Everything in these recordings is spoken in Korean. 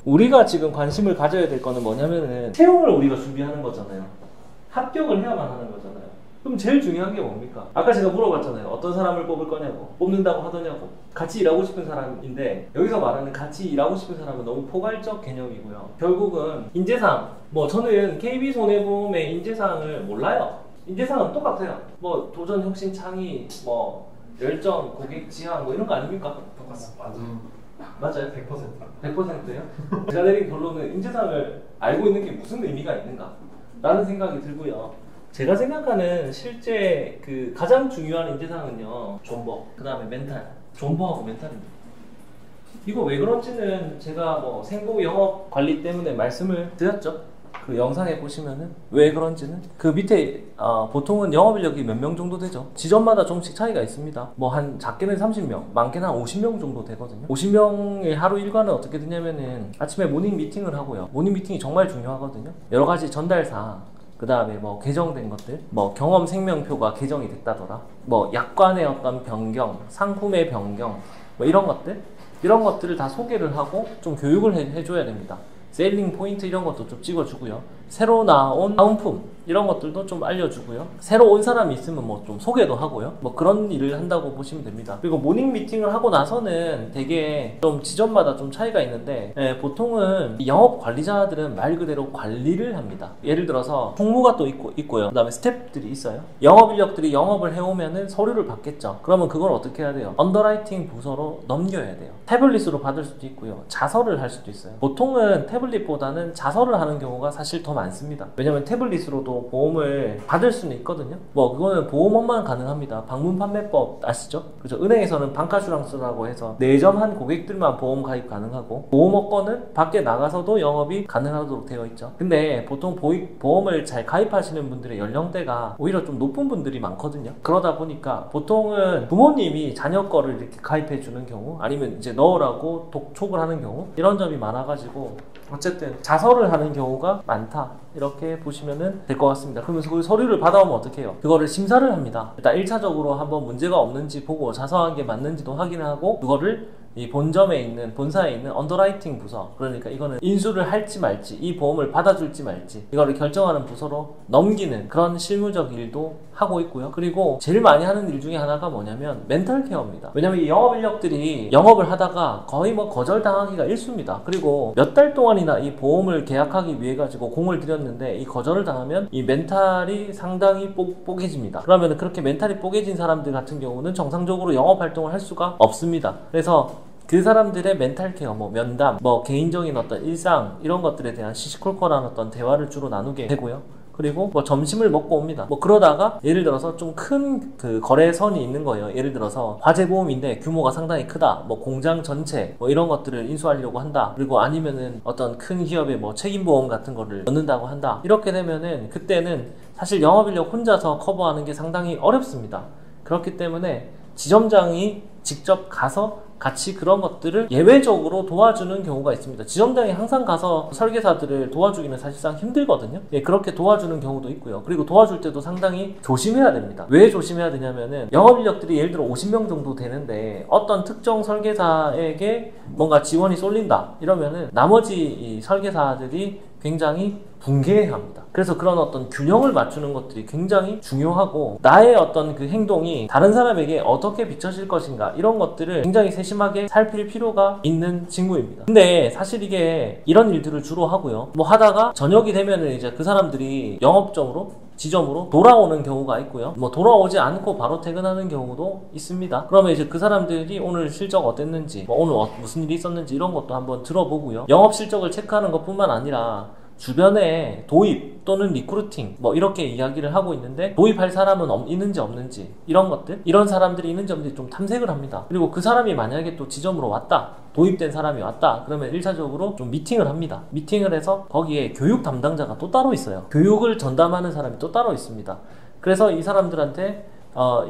우리가 지금 관심을 가져야 될 거는 뭐냐면은 채용을 우리가 준비하는 거잖아요. 합격을 해야만 하는 거잖아요. 그럼 제일 중요한 게 뭡니까? 아까 제가 물어봤잖아요. 어떤 사람을 뽑을 거냐고. 뽑는다고 하더냐고. 같이 일하고 싶은 사람인데 여기서 말하는 같이 일하고 싶은 사람은 너무 포괄적 개념이고요. 결국은 인재상, 뭐 저는 KB손해보험의 인재상을 몰라요. 인재상은 똑같아요. 뭐 도전, 혁신, 창의, 뭐 열정, 고객 지향 뭐 이런 거 아닙니까? 똑같습니다. 맞아요? 100%. 100%요? 제가 내린 결론은 인재상을 알고 있는 게 무슨 의미가 있는가? 라는 생각이 들고요. 제가 생각하는 실제 그 가장 중요한 인재상은요, 존버, 그 다음에 멘탈. 존버하고 멘탈입니다. 이거 왜 그런지는 제가 뭐 생보 영업 관리 때문에 말씀을 드렸죠. 그 영상에 보시면은 왜 그런지는 그 밑에 보통은 영업 인력이 몇 명 정도 되죠. 지점마다 조금씩 차이가 있습니다. 뭐 한 작게는 30명, 많게는 한 50명 정도 되거든요. 50명의 하루 일과는 어떻게 되냐면은 아침에 모닝 미팅을 하고요. 모닝 미팅이 정말 중요하거든요. 여러 가지 전달사항, 그 다음에 뭐 개정된 것들, 뭐 경험 생명표가 개정이 됐다더라, 뭐 약관의 어떤 변경, 상품의 변경, 뭐 이런 것들을 다 소개를 하고 좀 교육을 해줘야 됩니다. 셀링 포인트 이런 것도 좀 찍어주고요. 새로 나온 사은품 이런 것들도 좀 알려주고요. 새로 온 사람이 있으면 뭐 좀 소개도 하고요. 뭐 그런 일을 한다고 보시면 됩니다. 그리고 모닝 미팅을 하고 나서는 되게 좀 지점마다 좀 차이가 있는데, 보통은 영업 관리자들은 말 그대로 관리를 합니다. 예를 들어서 총무가 또 있고요. 그 다음에 스태프들이 있어요. 영업 인력들이 영업을 해오면은 서류를 받겠죠. 그러면 그걸 어떻게 해야 돼요? 언더라이팅 부서로 넘겨야 돼요. 태블릿으로 받을 수도 있고요. 자서를 할 수도 있어요. 보통은 태블릿보다는 자서를 하는 경우가 사실 더 많습니다. 왜냐면 태블릿으로도 보험을 받을 수는 있거든요. 뭐 그거는 보험업만 가능합니다. 방문 판매법 아시죠? 그죠? 은행에서는 방카슈랑스라고 해서 내점한 고객들만 보험 가입 가능하고, 보험업권은 밖에 나가서도 영업이 가능하도록 되어 있죠. 근데 보통 보험을 잘 가입하시는 분들의 연령대가 오히려 좀 높은 분들이 많거든요. 그러다 보니까 보통은 부모님이 자녀 거를 이렇게 가입해 주는 경우, 아니면 이제 넣으라고 독촉을 하는 경우, 이런 점이 많아가지고 어쨌든 자서를 하는 경우가 많다, 이렇게 보시면 될 것 같습니다. 그러면서 그 서류를 받아오면 어떻게 해요? 그거를 심사를 합니다. 일단 1차적으로 한번 문제가 없는지 보고 자서한 게 맞는지도 확인하고, 그거를 이 본점에 있는, 본사에 있는 언더라이팅 부서, 그러니까 이거는 인수를 할지 말지, 이 보험을 받아줄지 말지, 이거를 결정하는 부서로 넘기는 그런 실무적 일도 하고 있고요. 그리고 제일 많이 하는 일 중에 하나가 뭐냐면 멘탈 케어입니다. 왜냐면 이 영업 인력들이 영업을 하다가 거의 뭐 거절당하기가 일쑤입니다. 그리고 몇 달 동안이나 이 보험을 계약하기 위해 가지고 공을 들였는데 이 거절을 당하면 이 멘탈이 상당히 뽀개집니다. 그러면 그렇게 멘탈이 뽀개진 사람들 같은 경우는 정상적으로 영업 활동을 할 수가 없습니다. 그래서 그 사람들의 멘탈 케어, 뭐 면담, 뭐 개인적인 어떤 일상, 이런 것들에 대한 시시콜콜한 어떤 대화를 주로 나누게 되고요. 그리고 뭐 점심을 먹고 옵니다. 뭐 그러다가 예를 들어서 좀 큰 그 거래선이 있는 거예요. 예를 들어서 화재보험인데 규모가 상당히 크다, 뭐 공장 전체 뭐 이런 것들을 인수하려고 한다, 그리고 아니면은 어떤 큰 기업의 뭐 책임보험 같은 거를 넣는다고 한다. 이렇게 되면은 그때는 사실 영업인력 혼자서 커버하는 게 상당히 어렵습니다. 그렇기 때문에 지점장이 직접 가서 같이 그런 것들을 예외적으로 도와주는 경우가 있습니다. 지점장이 항상 가서 설계사들을 도와주기는 사실상 힘들거든요. 예, 그렇게 도와주는 경우도 있고요. 그리고 도와줄 때도 상당히 조심해야 됩니다. 왜 조심해야 되냐면은 영업인력들이 예를 들어 50명 정도 되는데 어떤 특정 설계사에게 뭔가 지원이 쏠린다 이러면은 나머지 이 설계사들이 굉장히 붕괴합니다. 그래서 그런 어떤 균형을 맞추는 것들이 굉장히 중요하고, 나의 어떤 그 행동이 다른 사람에게 어떻게 비춰질 것인가, 이런 것들을 굉장히 세심하게 살필 필요가 있는 직무입니다. 근데 사실 이게 이런 일들을 주로 하고요. 뭐 하다가 저녁이 되면은 이제 그 사람들이 영업점으로, 지점으로 돌아오는 경우가 있고요. 뭐 돌아오지 않고 바로 퇴근하는 경우도 있습니다. 그러면 이제 그 사람들이 오늘 실적 어땠는지, 뭐 오늘 무슨 일이 있었는지 이런 것도 한번 들어보고요. 영업 실적을 체크하는 것뿐만 아니라 주변에 도입 또는 리크루팅 뭐 이렇게 이야기를 하고 있는데, 도입할 사람은 있는지 없는지, 이런 것들, 이런 사람들이 있는지 없는지 좀 탐색을 합니다. 그리고 그 사람이 만약에 또 지점으로 왔다, 도입된 사람이 왔다, 그러면 1차적으로 좀 미팅을 합니다. 미팅을 해서 거기에 교육 담당자가 또 따로 있어요. 교육을 전담하는 사람이 또 따로 있습니다. 그래서 이 사람들한테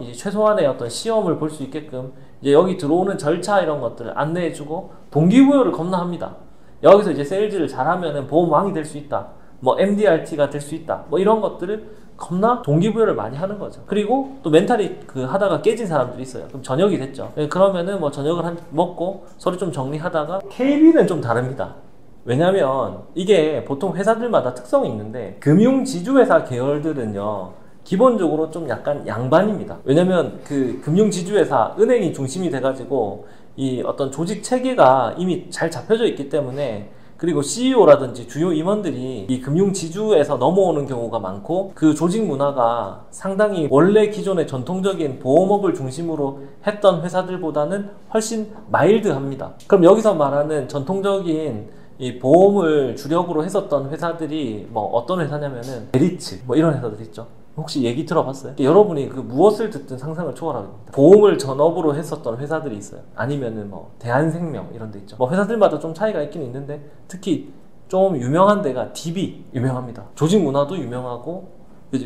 이제 최소한의 어떤 시험을 볼 수 있게끔 이제 여기 들어오는 절차 이런 것들을 안내해주고, 동기부여를 겁나 합니다. 여기서 이제 세일즈를 잘하면은 보험왕이 될 수 있다, 뭐 MDRT가 될 수 있다, 뭐 이런 것들을 겁나 동기부여를 많이 하는 거죠. 그리고 또 멘탈이 하다가 깨진 사람들이 있어요. 그럼 저녁이 됐죠. 그러면은 뭐 저녁을 먹고 서로 좀 정리하다가, KB는 좀 다릅니다. 왜냐면 이게 보통 회사들마다 특성이 있는데 금융지주회사 계열들은요 기본적으로 좀 약간 양반입니다. 왜냐면 그 금융지주회사, 은행이 중심이 돼가지고 이 어떤 조직 체계가 이미 잘 잡혀져 있기 때문에, 그리고 CEO라든지 주요 임원들이 이 금융지주에서 넘어오는 경우가 많고, 그 조직 문화가 상당히 원래 기존의 전통적인 보험업을 중심으로 했던 회사들보다는 훨씬 마일드합니다. 그럼 여기서 말하는 전통적인 이 보험을 주력으로 했었던 회사들이 뭐 어떤 회사냐면은 메리츠 뭐 이런 회사들 있죠. 혹시 얘기 들어봤어요? 여러분이 그 무엇을 듣든 상상을 초월합니다. 보험을 전업으로 했었던 회사들이 있어요. 아니면은 뭐 대한생명 이런 데 있죠. 뭐 회사들마다 좀 차이가 있긴 있는데, 특히 좀 유명한 데가 DB 유명합니다. 조직 문화도 유명하고,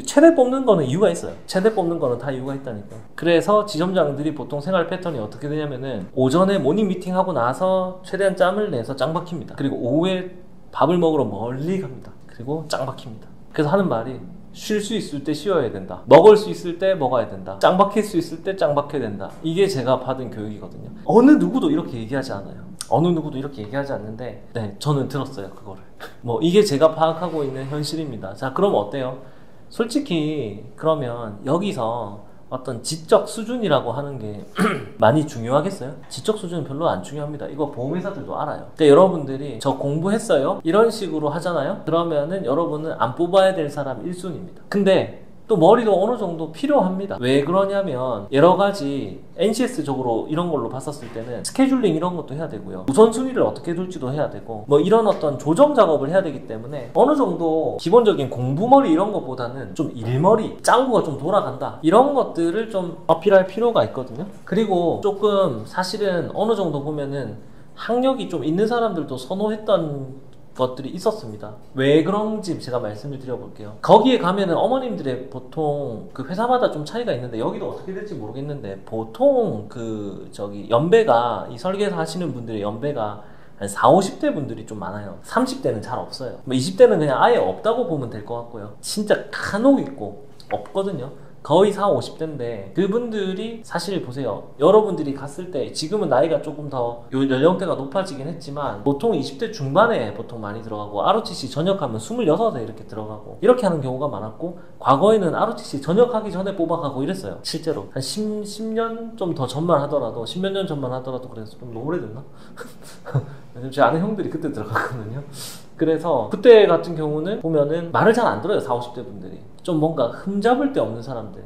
최대 뽑는 거는 이유가 있어요. 최대 뽑는 거는 다 이유가 있다니까요. 그래서 지점장들이 보통 생활 패턴이 어떻게 되냐면은, 오전에 모닝 미팅하고 나서 최대한 짬을 내서 짱 박힙니다. 그리고 오후에 밥을 먹으러 멀리 갑니다. 그리고 짱 박힙니다. 그래서 하는 말이, 쉴 수 있을 때 쉬어야 된다. 먹을 수 있을 때 먹어야 된다. 짱 박힐 수 있을 때 짱 박혀야 된다. 이게 제가 받은 교육이거든요. 어느 누구도 이렇게 얘기하지 않아요. 어느 누구도 이렇게 얘기하지 않는데, 네, 저는 들었어요, 그거를. 뭐 이게 제가 파악하고 있는 현실입니다. 자, 그럼 어때요? 솔직히 그러면 여기서 어떤 지적 수준이라고 하는 게 많이 중요하겠어요? 지적 수준은 별로 안 중요합니다. 이거 보험회사들도 알아요. 근데 여러분들이 저 공부했어요? 이런 식으로 하잖아요? 그러면은 여러분은 안 뽑아야 될 사람 1순위입니다. 근데 또 머리도 어느 정도 필요합니다. 왜 그러냐면 여러 가지 NCS적으로 이런 걸로 봤었을 때는 스케줄링 이런 것도 해야 되고요. 우선순위를 어떻게 둘지도 해야 되고, 뭐 이런 어떤 조정 작업을 해야 되기 때문에 어느 정도 기본적인 공부머리 이런 것보다는 좀 일머리, 짱구가 좀 돌아간다, 이런 것들을 좀 어필할 필요가 있거든요. 그리고 조금 사실은 어느 정도 보면은 학력이 좀 있는 사람들도 선호했던 것들이 있었습니다. 왜 그런지 제가 말씀을 드려볼게요. 거기에 가면은 어머님들의 보통 그 회사마다 좀 차이가 있는데, 여기도 어떻게 될지 모르겠는데, 보통 연배가, 이 설계사 하시는 분들의 연배가 한 40, 50대 분들이 좀 많아요. 30대는 잘 없어요. 뭐 20대는 그냥 아예 없다고 보면 될 것 같고요. 진짜 간혹 있고 없거든요. 거의 40, 50대인데 그분들이 사실 보세요. 여러분들이 갔을 때, 지금은 나이가 조금 더 연령대가 높아지긴 했지만 보통 20대 중반에 보통 많이 들어가고, ROTC 전역하면 26에 이렇게 들어가고 이렇게 하는 경우가 많았고, 과거에는 ROTC 전역하기 전에 뽑아가고 이랬어요. 실제로 한 10년 좀 더 전만 하더라도, 10몇 년 전만 하더라도. 그래서 좀 너무 오래됐나? 제 아는 형들이 그때 들어갔거든요. 그래서 그때 같은 경우는 보면은 말을 잘 안 들어요. 40, 50대 분들이 좀 뭔가 흠 잡을 데 없는 사람들.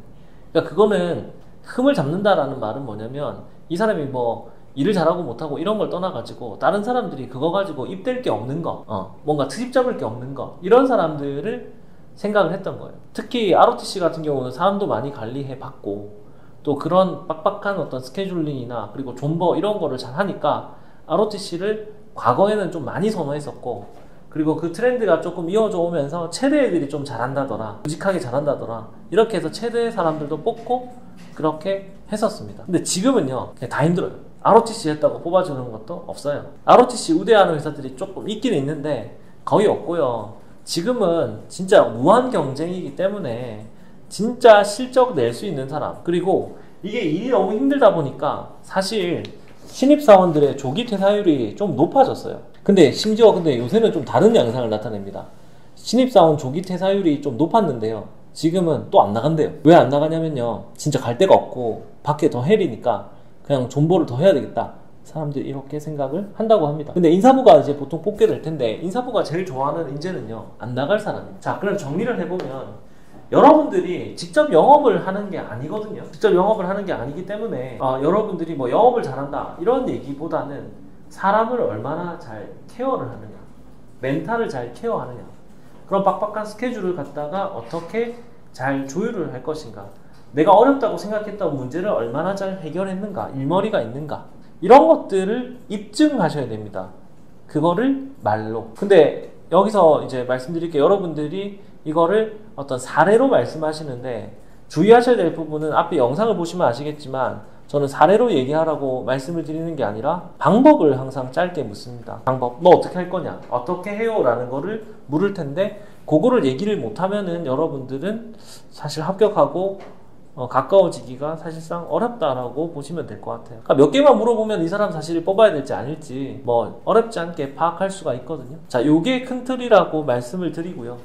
그러니까 그거는 흠을 잡는다라는 말은 뭐냐면, 이 사람이 뭐 일을 잘하고 못하고 이런 걸 떠나가지고 다른 사람들이 그거 가지고 입댈 게 없는 거, 뭔가 트집 잡을 게 없는 거, 이런 사람들을 생각을 했던 거예요. 특히 ROTC 같은 경우는 사람도 많이 관리해 봤고, 또 그런 빡빡한 어떤 스케줄링이나 그리고 존버 이런 거를 잘 하니까 ROTC를 과거에는 좀 많이 선호했었고, 그리고 그 트렌드가 조금 이어져 오면서 체대 애들이 좀 잘한다더라, 무직하게 잘한다더라, 이렇게 해서 체대 사람들도 뽑고 그렇게 했었습니다. 근데 지금은요, 그냥 다 힘들어요. ROTC 했다고 뽑아주는 것도 없어요. ROTC 우대하는 회사들이 조금 있긴 있는데 거의 없고요. 지금은 진짜 무한 경쟁이기 때문에 진짜 실적 낼 수 있는 사람, 그리고 이게 일이 너무 힘들다 보니까 사실 신입사원들의 조기 퇴사율이 좀 높아졌어요. 근데 심지어 요새는 좀 다른 양상을 나타냅니다. 신입사원 조기 퇴사율이 좀 높았는데요, 지금은 또 안 나간대요. 왜 안 나가냐면요, 진짜 갈 데가 없고 밖에 더 헬이니까 그냥 존버를 더 해야 되겠다, 사람들이 이렇게 생각을 한다고 합니다. 근데 인사부가 이제 보통 뽑게 될 텐데, 인사부가 제일 좋아하는 인재는요, 안 나갈 사람입니다. 자, 그럼 정리를 해보면, 여러분들이 직접 영업을 하는 게 아니거든요. 직접 영업을 하는 게 아니기 때문에 여러분들이 뭐 영업을 잘한다 이런 얘기보다는 사람을 얼마나 잘 케어를 하느냐, 멘탈을 잘 케어하느냐, 그런 빡빡한 스케줄을 갖다가 어떻게 잘 조율을 할 것인가, 내가 어렵다고 생각했던 문제를 얼마나 잘 해결했는가, 일머리가 있는가, 이런 것들을 입증하셔야 됩니다. 그거를 말로. 근데 여기서 이제 말씀드릴 게, 여러분들이 이거를 어떤 사례로 말씀하시는데 주의하셔야 될 부분은, 앞에 영상을 보시면 아시겠지만 저는 사례로 얘기하라고 말씀을 드리는 게 아니라 방법을 항상 짧게 묻습니다. 방법, 너 어떻게 할 거냐, 어떻게 해요? 라는 거를 물을 텐데, 그거를 얘기를 못하면은 여러분들은 사실 합격하고 가까워지기가 사실상 어렵다라고 보시면 될 것 같아요. 그러니까 몇 개만 물어보면 이 사람 사실 뽑아야 될지 아닐지 뭐 어렵지 않게 파악할 수가 있거든요. 자, 요게 큰 틀이라고 말씀을 드리고요.